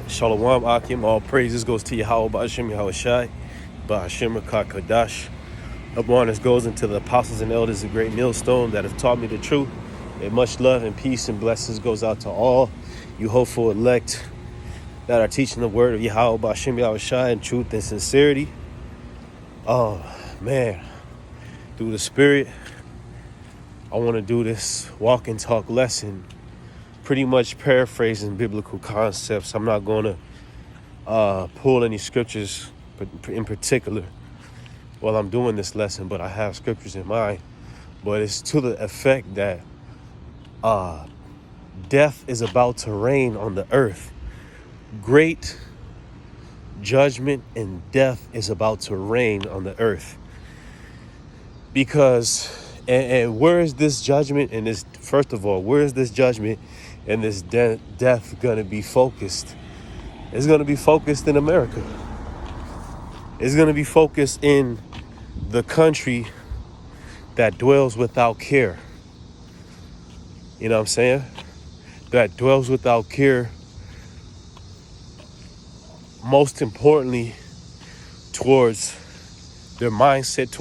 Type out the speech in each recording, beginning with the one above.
Shalom Akim, all praises goes to Yahweh Ba'ashem Yahushai, Ba'ashem Kadash. Upon goes into the apostles and elders, a great millstone that have taught me the truth. And much love and peace and blessings goes out to all you hopeful elect that are teaching the word of Yahweh Ba'ashem Yahushai in truth and sincerity. Oh man, through the spirit, I want to do this walk and talk lesson, pretty much paraphrasing biblical concepts. I'm not going to pull any scriptures in particular while I'm doing this lesson, but I have scriptures in mind. But it's to the effect that death is about to reign on the earth. Great judgment and death is about to reign on the earth. Because, and where is this judgment and this, first of all, where is this judgment and this death going to be focused? It's going to be focused in America. It's going to be focused in the country that dwells without care. You know what I'm saying? That dwells without care. Most importantly, towards their mindset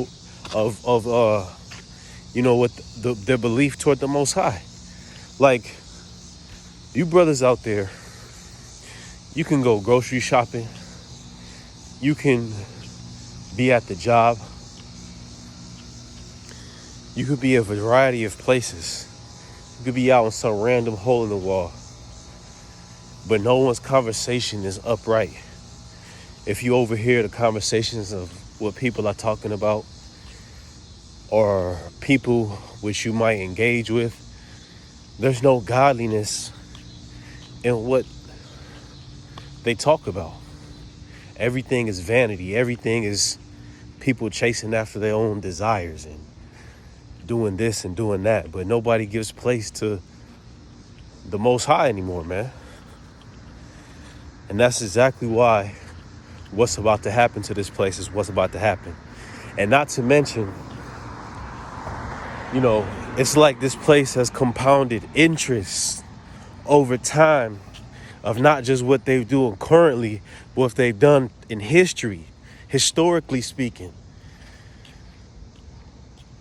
their belief toward the Most High. Like, you brothers out there, you can go grocery shopping. You can be at the job. You could be a variety of places. You could be out in some random hole in the wall. But no one's conversation is upright. If you overhear the conversations of what people are talking about, or people which you might engage with, there's no godliness in what they talk about. Everything is vanity. Everything is people chasing after their own desires and doing this and doing that. But nobody gives place to the Most High anymore, man. And that's exactly why what's about to happen to this place is what's about to happen. And not to mention, it's like this place has compounded interest over time of not just what they're doing currently, but what they've done in history, historically speaking.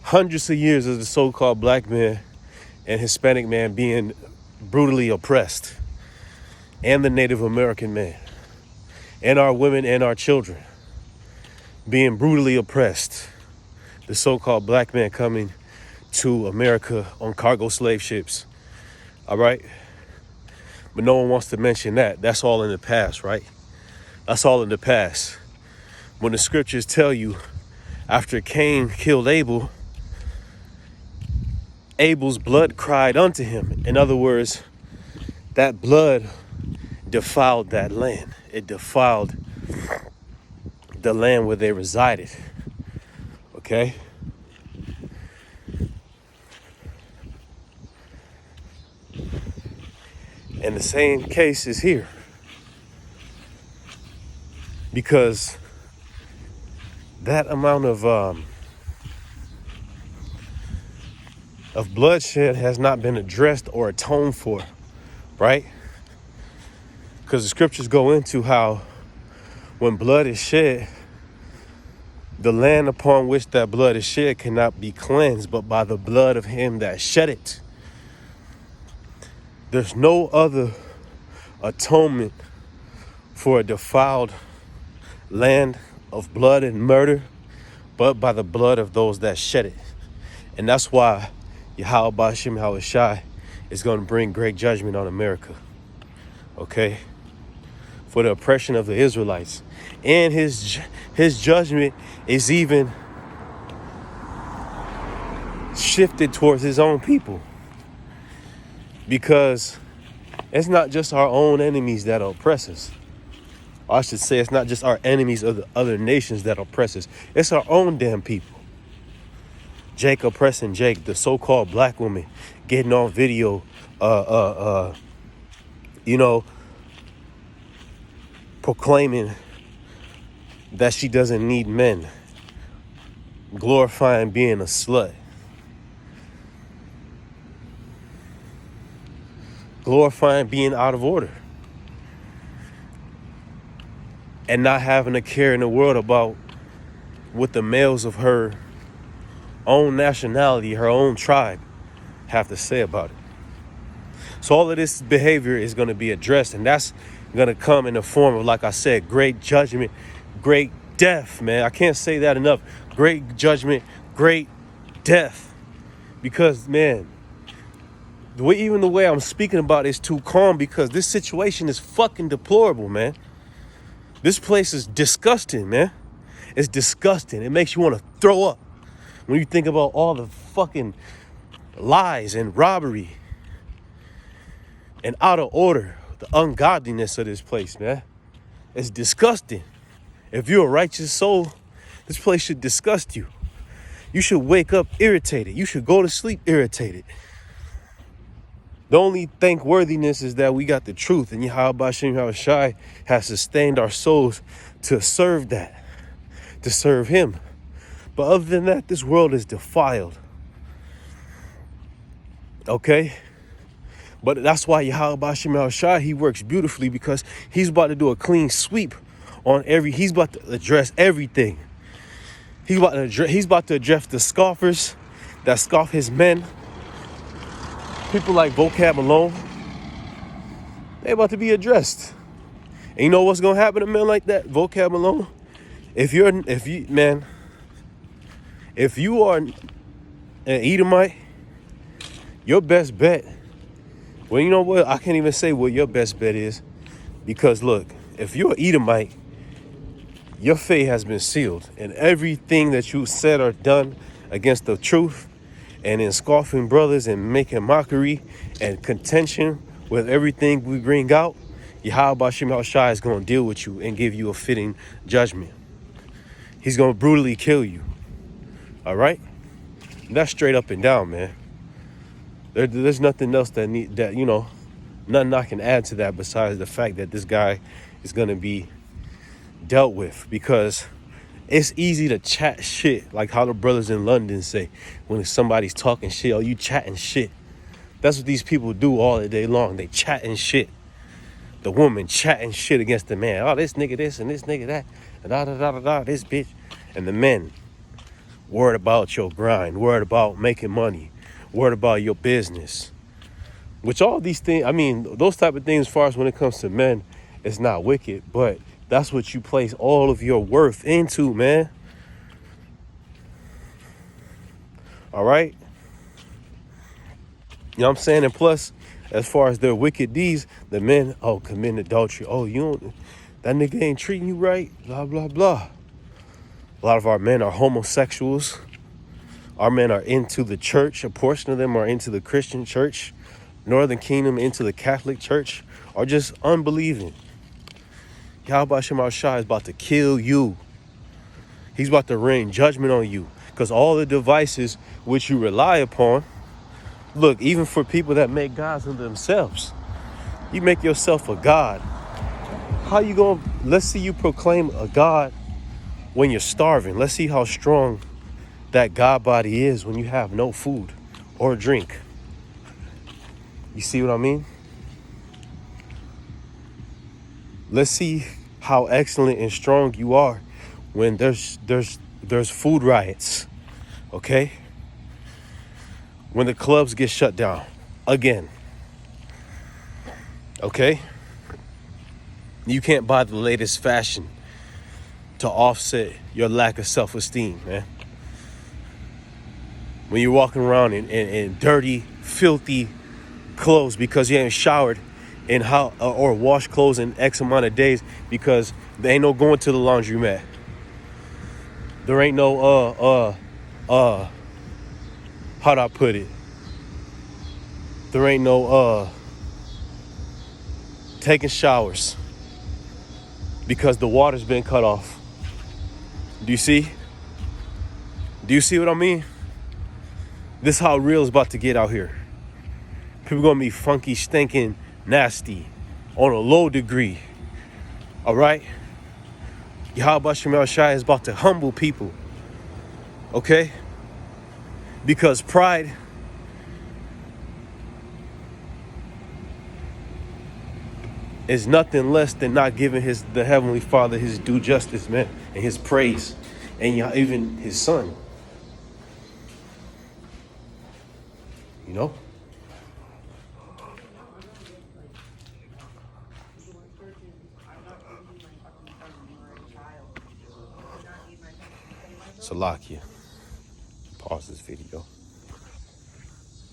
Hundreds of years of the so-called black man and Hispanic man being brutally oppressed, and the Native American man, and our women and our children being brutally oppressed. The so-called black man coming to America on cargo slave ships. All right? But no one wants to mention that. That's all in the past, right? That's all in the past. When the scriptures tell you, after Cain killed Abel, Abel's blood cried unto him. In other words, that blood defiled that land. It defiled the land where they resided. Okay? And the same case is here. Because that amount of bloodshed has not been addressed or atoned for, right? Because the scriptures go into how when blood is shed, the land upon which that blood is shed cannot be cleansed but by the blood of him that shed it. There's no other atonement for a defiled land of blood and murder but by the blood of those that shed it. And that's why Yahweh Ba'ashem Yahushai is going to bring great judgment on America. Okay? For the oppression of the Israelites. And his judgment is even shifted towards his own people. Because it's not just our own enemies that oppress us. Or I should say it's not just our enemies of the other nations that oppress us. It's our own damn people. Jake oppressing Jake, the so-called black woman getting on video, proclaiming that she doesn't need men, glorifying being a slut, glorifying being out of order. and not having a care in the world about what the males of her own nationality, her own tribe, have to say about it. So all of this behavior is going to be addressed, and that's going to come in the form of, like I said, great judgment, great death, man. I can't say that enough. Great judgment, great death. Because, man, even the way I'm speaking about it is too calm, because this situation is fucking deplorable, man. This place is disgusting, man. It's disgusting. It makes you want to throw up when you think about all the fucking lies and robbery and out of order, the ungodliness of this place, man. It's disgusting. If you're a righteous soul, this place should disgust you. You should wake up irritated. You should go to sleep irritated. The only thankworthiness is that we got the truth, and Yahweh Shai has sustained our souls to serve that, to serve him. But other than that, this world is defiled. Okay? But that's why Yahweh Shai, he works beautifully, because he's about to do a clean sweep on he's about to address everything. He's about to address the scoffers that scoff his men. People like Vocab Malone, they about to be addressed. And you know what's gonna happen to men like that, Vocab Malone? If you are an Edomite, your best bet. Well, you know what? I can't even say what your best bet is, because look, if you're an Edomite, your fate has been sealed, and everything that you said or done against the truth, and in scoffing brothers and making mockery and contention with everything we bring out, Yahweh Shai is going to deal with you and give you a fitting judgment. He's going to brutally kill you. All right? That's straight up and down, man. There's nothing else nothing I can add to that besides the fact that this guy is going to be dealt with, because it's easy to chat shit, like how the brothers in London say when somebody's talking shit, oh, you chatting shit. That's what these people do all the day long. They chatting shit. The woman chatting shit against the man. Oh, this nigga this and this nigga that, and da this bitch. And the men worried about your grind, worried about making money, worried about your business. Which all these things, I mean, those type of things, as far as when it comes to men, it's not wicked, but that's what you place all of your worth into, man. All right? You know what I'm saying? And plus, as far as their wicked deeds, the men, committing adultery. Oh, that nigga ain't treating you right, blah, blah, blah. A lot of our men are homosexuals. Our men are into the church. A portion of them are into the Christian church, Northern Kingdom into the Catholic church, or just unbelieving. Yahweh Shai is about to kill you. He's about to rain judgment on you, because all the devices which you rely upon, look, even for people that make gods of themselves, you make yourself a god. How you going to, let's see you proclaim a god when you're starving. Let's see how strong that God body is when you have no food or drink. You see what I mean? Let's see how excellent and strong you are when there's food riots, okay? When the clubs get shut down again, okay? You can't buy the latest fashion to offset your lack of self-esteem, man. When you're walking around in dirty, filthy clothes because you ain't showered or wash clothes in X amount of days, because there ain't no going to the laundromat. There ain't no how'd I put it? There ain't no taking showers because the water's been cut off. Do you see? Do you see what I mean? This is how real it's about to get out here. People gonna be funky, stinking, nasty on a low degree. All right? Yahweh Shai is about to humble people. Okay? Because pride is nothing less than not giving the Heavenly Father his due justice, man, and his praise, and even his son. You know? Salakia. Pause this video.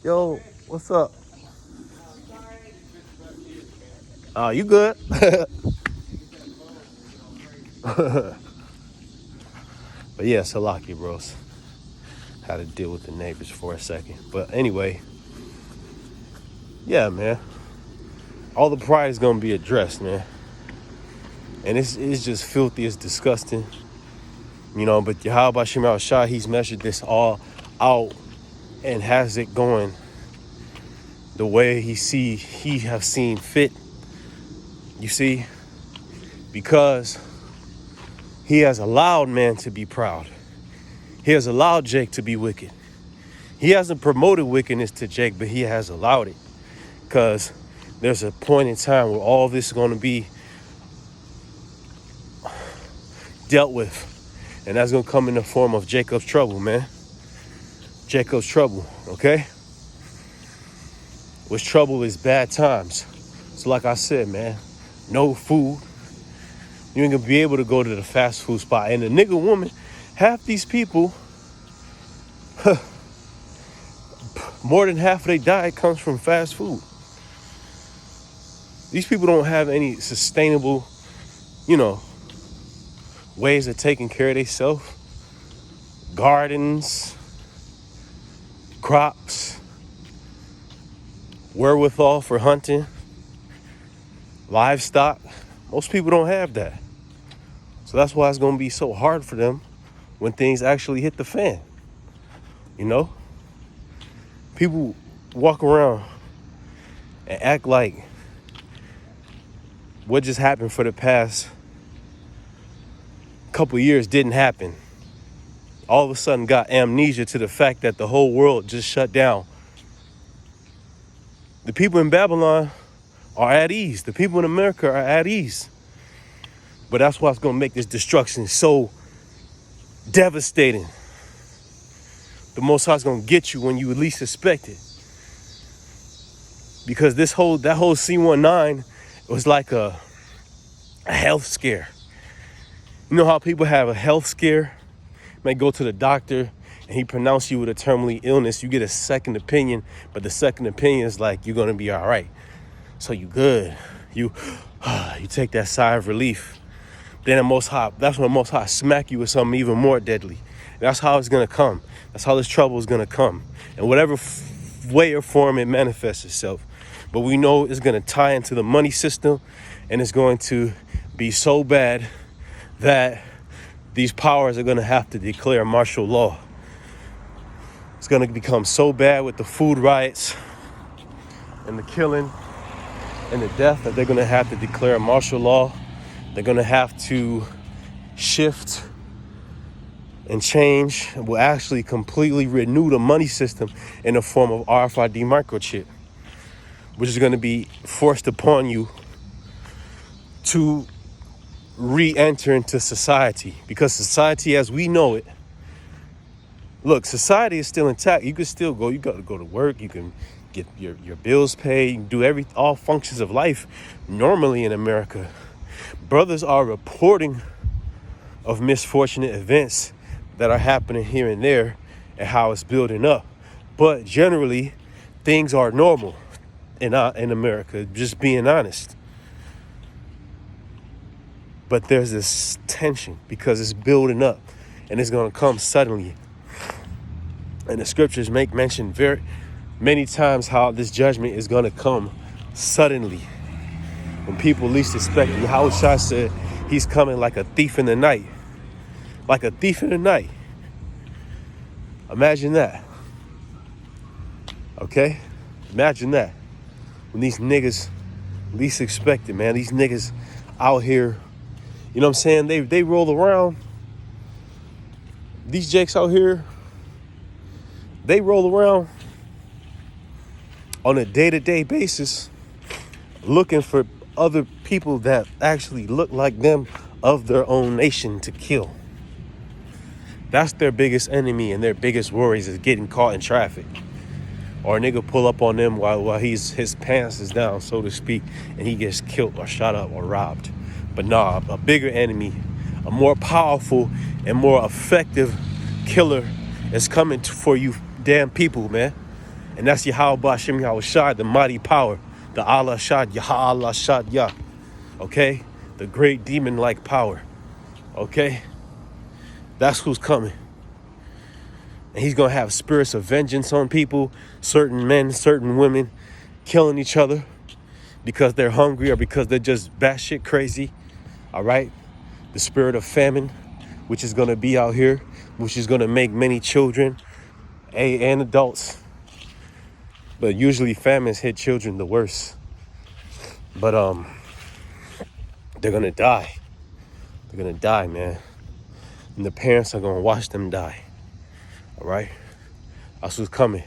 Yo, what's up? You good? But yeah, Salakia, bros. Had to deal with the neighbors for a second. But anyway, yeah, man. All the pride is going to be addressed, man. And it's just filthy, it's disgusting. You know, but Yahweh Shem Shah, he's measured this all out and has it going the way he have seen fit. You see, because he has allowed man to be proud. He has allowed Jake to be wicked. He hasn't promoted wickedness to Jake, but he has allowed it. Because there's a point in time where all this is going to be dealt with. And that's going to come in the form of Jacob's trouble, man. Jacob's trouble, okay? Which trouble is bad times. So like I said, man, no food. You ain't going to be able to go to the fast food spot. And the nigga woman, half these people, more than half of their diet comes from fast food. These people don't have any sustainable, ways of taking care of themselves. Gardens, crops, wherewithal for hunting, livestock. Most people don't have that. So that's why it's going to be so hard for them when things actually hit the fan. You know? People walk around and act like what just happened for the past couple years didn't happen. All of a sudden got amnesia to the fact that the whole world just shut down. The people in Babylon are at ease. The people in America are at ease. But that's what's going to make this destruction so devastating. The Most High is going to get you when you least expect it. Because that whole C-19 was like a health scare. You know how people have a health scare? May go to the doctor and he pronounce you with a terminally illness. You get a second opinion, but the second opinion is like, you're going to be all right. So you good. You take that sigh of relief. Then that's when the Most High smack you with something even more deadly. That's how it's going to come. That's how this trouble is going to come. And whatever way or form it manifests itself. But we know it's going to tie into the money system, and it's going to be so bad that these powers are going to have to declare martial law. It's going to become so bad with the food riots and the killing and the death that they're going to have to declare martial law. They're going to have to shift and change. And will actually completely renew the money system in the form of RFID microchip, which is going to be forced upon you to re-enter into society. Because society as we know it, look, society is still intact. You can still go. You got to go to work. You can get your bills paid. You can do all functions of life normally in America. Brothers are reporting of misfortunate events that are happening here and there and how it's building up. But generally, things are normal in America, just being honest. But there's this tension because it's building up and it's going to come suddenly. And the scriptures make mention very many times how this judgment is going to come suddenly. When people least expect it. Yahushua said he's coming like a thief in the night. Like a thief in the night. Imagine that. Okay? Imagine that. When these niggas least expect it, man. These niggas out here, you know what I'm saying? They roll around. These jakes out here, they roll around on a day-to-day basis looking for other people that actually look like them of their own nation to kill. That's their biggest enemy, and their biggest worries is getting caught in traffic. Or a nigga pull up on them while his pants is down, so to speak, and he gets killed or shot up or robbed. But nah, a bigger enemy, a more powerful and more effective killer is coming for you damn people, man. And that's Yahweh Hashem Yahweh Shai, the mighty power, the Allah Shad, Yah Allah Shad Yah. Okay? The great demon-like power. Okay? That's who's coming. And he's going to have spirits of vengeance on people, certain men, certain women, killing each other because they're hungry or because they're just batshit crazy. All right? The spirit of famine, which is going to be out here, which is going to make many children and adults. But usually famines hit children the worst. But they're going to die. They're going to die, man. And the parents are going to watch them die. All right? That's what's coming.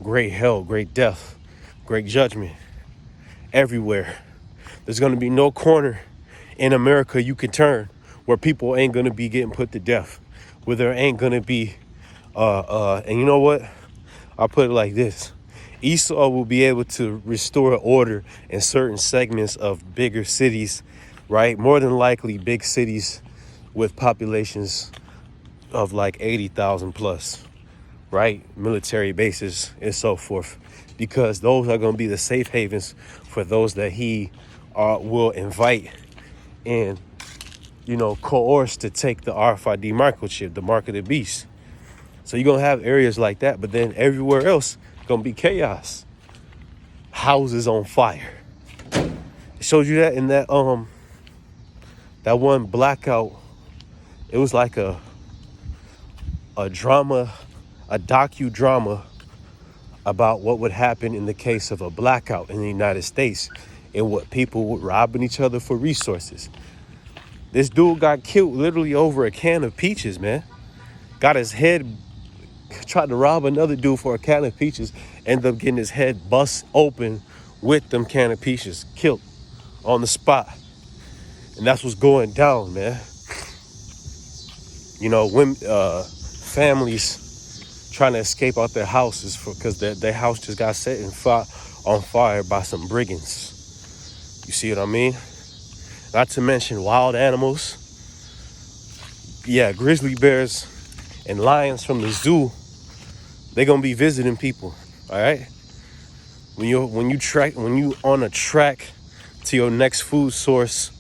Great hell, great death, great judgment everywhere. There's going to be no corner in America you can turn where people ain't going to be getting put to death, where there ain't going to be, and you know what? I'll put it like this. Esau will be able to restore order in certain segments of bigger cities, right? More than likely big cities with populations of like 80,000 plus, right? Military bases and so forth, because those are going to be the safe havens for those that he will invite and, you know, coerce to take the RFID microchip, the mark of the beast. So you're going to have areas like that, but then everywhere else going to be chaos. Houses on fire. It showed you that in that that one blackout. It was like a drama, a docudrama about what would happen in the case of a blackout in the United States and what people were robbing each other for resources. This dude got killed literally over a can of peaches, man. Got his head, tried to rob another dude for a can of peaches, ended up getting his head bust open with them can of peaches, killed on the spot. And that's what's going down, man. You know, when families trying to escape out their houses because their house just got set on fire by some brigands. You see what I mean? Not to mention wild animals. Yeah, grizzly bears and lions from the zoo. They're gonna be visiting people. All right. When you on a track to your next food source,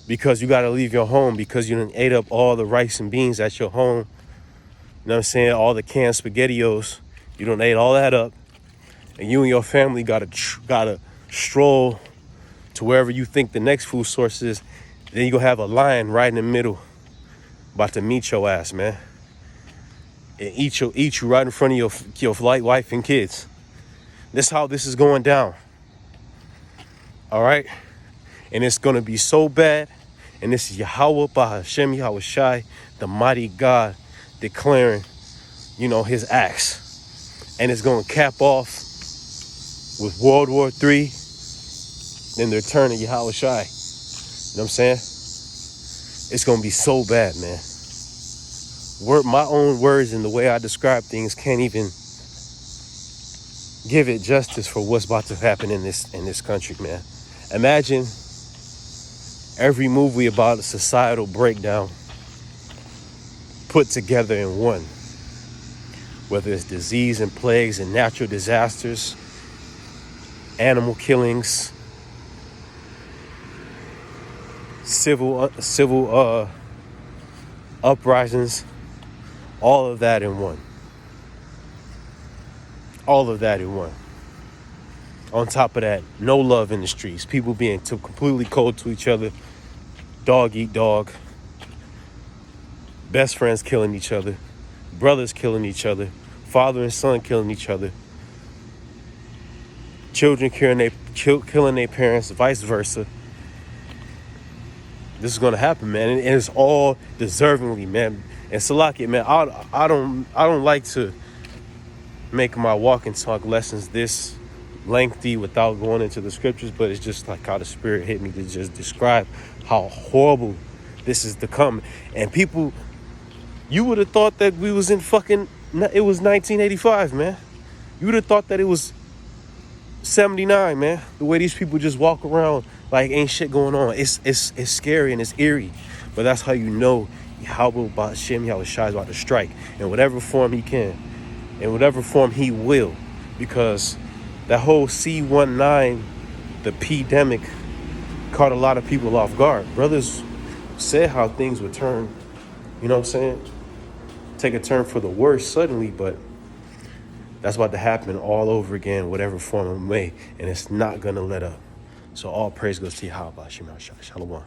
because you got to leave your home because you done ate up all the rice and beans at your home. You know what I'm saying? All the canned SpaghettiOs. You done ate all that up. And you and your family got to stroll to wherever you think the next food source is. Then you going to have a lion right in the middle about to meet your ass, man. And eat you right in front of your wife and kids. This how this is going down. All right? And it's going to be so bad. And this is Yahweh Hashem Yahweh Shai, the mighty God, declaring, you know, his acts. And it's going to cap off with World War III, then the return of Yahweh Shai. You know what I'm saying? It's going to be so bad, man. My own words and the way I describe things can't even give it justice for what's about to happen in this country, man. Imagine every movie about a societal breakdown put together in one. Whether it's disease and plagues and natural disasters, animal killings, civil uprisings, all of that in one. All of that in one. On top of that, no love in the streets. People being completely cold to each other. Dog eat dog. Best friends killing each other. Brothers killing each other. Father and son killing each other. Children killing their parents, vice versa. This is gonna happen, man, and it's all deservingly, man. And Salakia, man, I don't like to make my walk and talk lessons this lengthy without going into the scriptures, but it's just like how the Spirit hit me to just describe how horrible this is to come. And people, you would have thought that we was in fucking, it was 1985, man. You would have thought that it was 79, man. The way these people just walk around like ain't shit going on. It's scary and it's eerie. But that's how you know Yahweh Ba'ashem Yahweh Shai is about to strike in whatever form he can, in whatever form he will. Because that whole C-19, the pandemic, caught a lot of people off guard. Brothers said how things would turn, you know what I'm saying? Take a turn for the worse suddenly, but that's about to happen all over again, whatever form it may, and it's not going to let up. So all praise goes to Yahweh. Shalom.